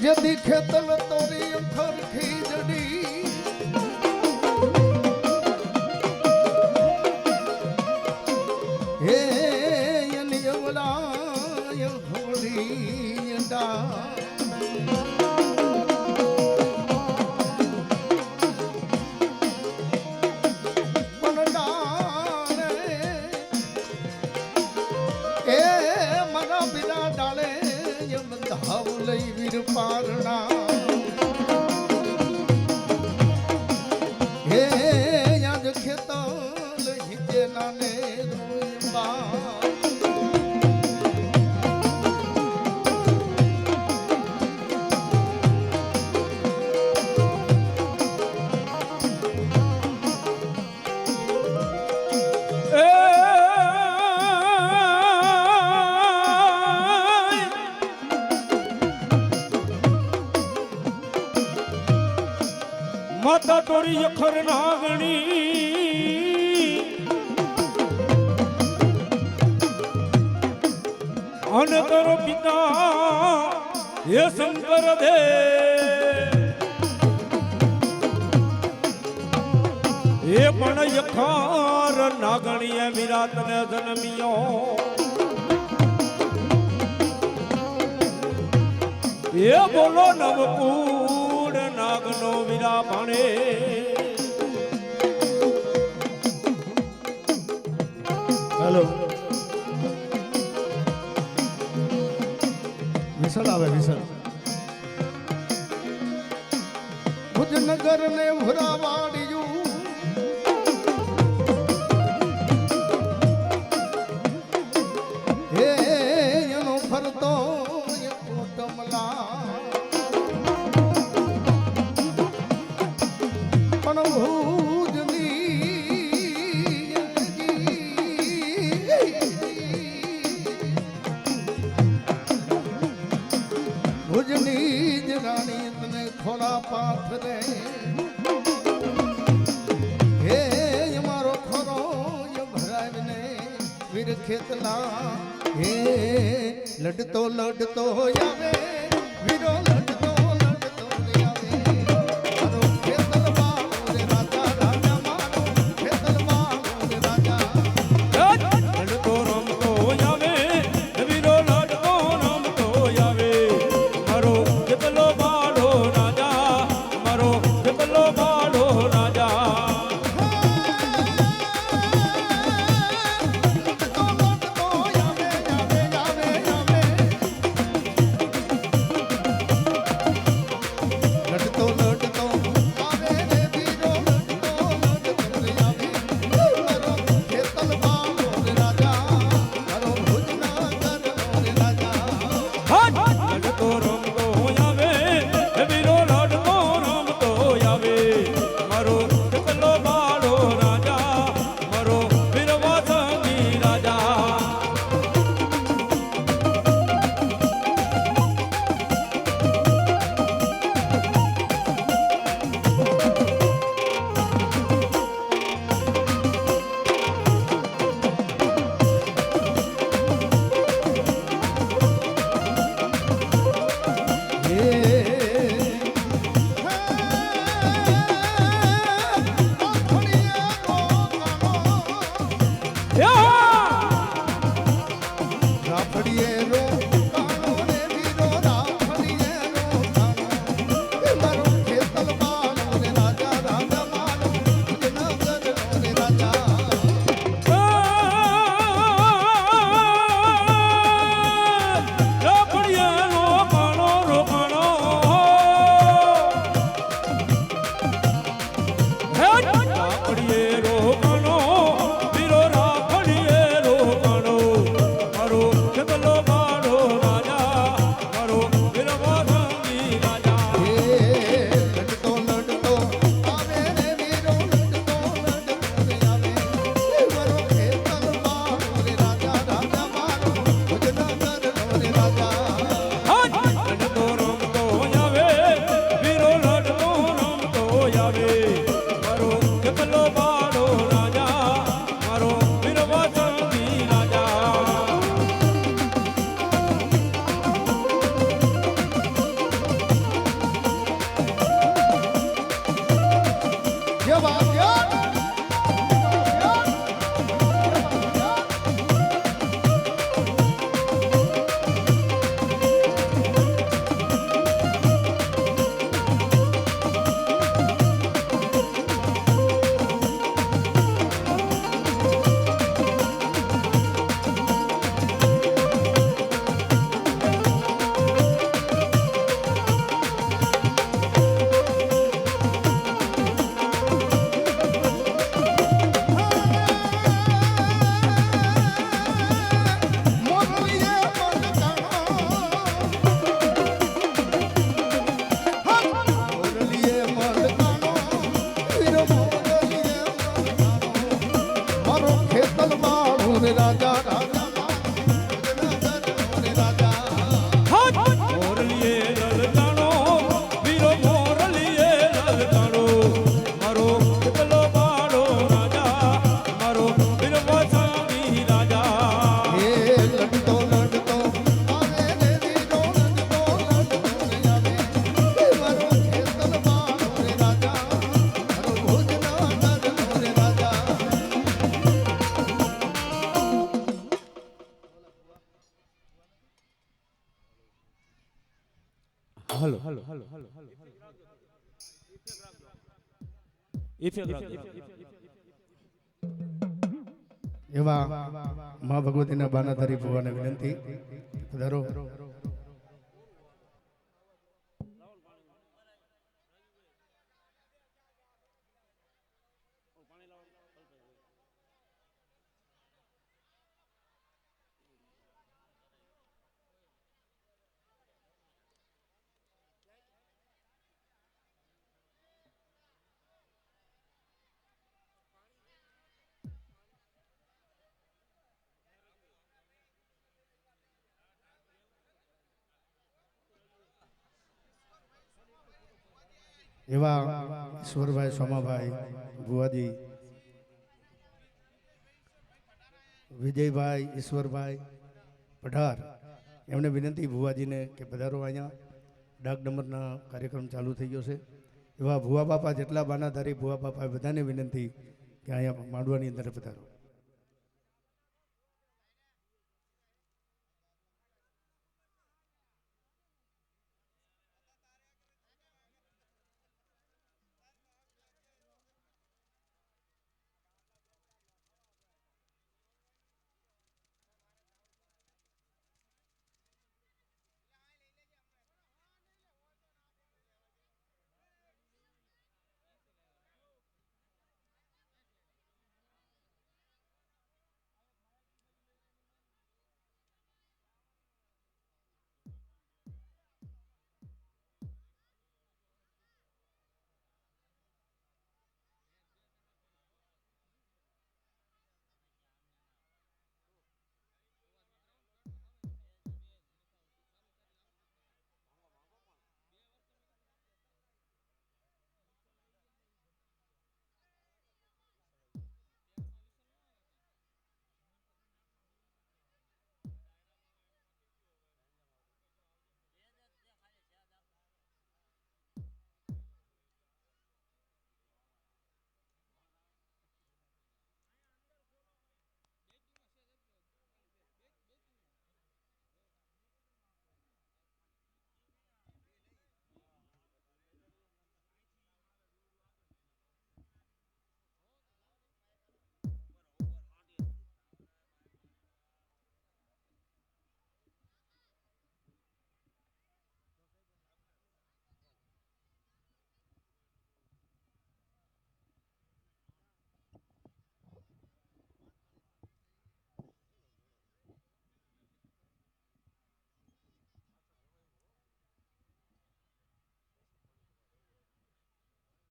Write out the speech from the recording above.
यदि खेतल तोरी अंखर खीजड़ी हे यनि यमलाय होली डा वीर पारणा हे आज खेतल हिते नाने रूपा माता तोरी अखर नागणी अन तोरो पिता ये शंकर दे ये पण यखार नागणी है विराट ने जन्मियो ये बोलो नवकूड़ नागनो वीरा भाणे हेलो विसल आवे विसल भुजनगर ने भुरावाड़ियू हे यनो फरतो ये कोटमला भुजनी रानी तने थोड़ा पाथ दे हे मारो खरो ये भराव ने वीर खेतला हे लडतो आवे वीरो लडतो आवे मारो खेतल बाबू रे राजा राजा मारो खेतल बाबू रे राजा लडतो रमतो आवे वीरो लडतो रमतो आवे मारो खेतलो बाड़ो राजा मारो खेतलो बाड़ो राजा હાલો ઇફેક્ટ રાખજો. એવા મા ભગવતીના બાનાધારી ભુવાને વિનંતી પધારો. એવા ઈશ્વરભાઈ સોમાભાઈ ભુવાજી, વિજયભાઈ ઈશ્વરભાઈ પઢાર, એમને વિનંતી ભુવાજીને કે પધારો. અહીંયા ડાક ડમરના કાર્યક્રમ ચાલુ થઈ ગયો છે. એવા ભુવા બાપા જેટલા બાનાધારી ભુવા બાપા બધાને વિનંતી કે અહીંયા માંડવાની અંદર પધારો.